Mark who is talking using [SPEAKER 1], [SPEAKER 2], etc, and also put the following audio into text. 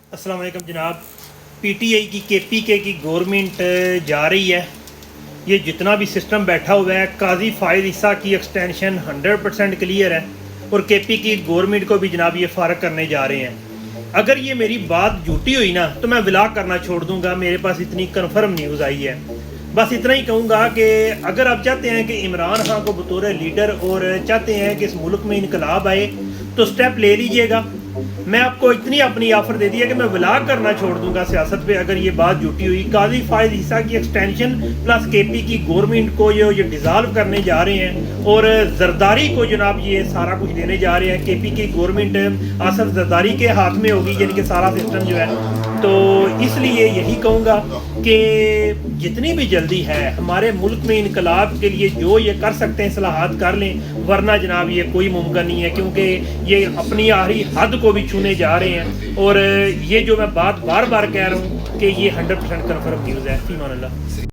[SPEAKER 1] अस्सलाम वालेकुम जनाब। पीटीआई की केपीके की गवर्नमेंट जा रही है। ये जितना भी सिस्टम बैठा हुआ है, काजी फायद ईसा की एक्सटेंशन 100% क्लियर है और केपी की गवर्नमेंट को भी जनाब ये फ़ारग करने जा रहे हैं। अगर ये मेरी बात झूठी हुई ना तो मैं व्लॉग करना छोड़ दूंगा। मेरे पास इतनी कन्फर्म न्यूज़ आई है। बस इतना ही कहूँगा कि अगर आप चाहते हैं कि इमरान खान को बतौर लीडर और चाहते हैं कि इस मुल्क में इनकलाब आए तो स्टेप ले लीजिएगा। मैं आपको इतनी अपनी ऑफर दे दी है कि मैं व्लॉग करना छोड़ दूंगा सियासत पे अगर ये बात झूठी हुई। काजी फायद ईसा की एक्सटेंशन प्लस केपी की गवर्नमेंट को ये डिज़ाल्व करने जा रहे हैं और जरदारी को जनाब ये सारा कुछ देने जा रहे हैं। केपी की गवर्नमेंट आसफ जरदारी के हाथ में होगी, यानी कि सारा सिस्टम जो है। तो इसलिए यही कहूँगा कि जितनी भी जल्दी है हमारे मुल्क में इनकलाब के लिए जो ये कर सकते हैं इस्लाहात कर लें, वरना जनाब ये कोई मुमकिन नहीं है, क्योंकि ये अपनी आखिरी हद को भी छूने जा रहे हैं। और ये जो मैं बात बार बार कह रहा हूँ कि ये 100% कन्फर्म न्यूज़ है। फ़ी मान अल्लाह।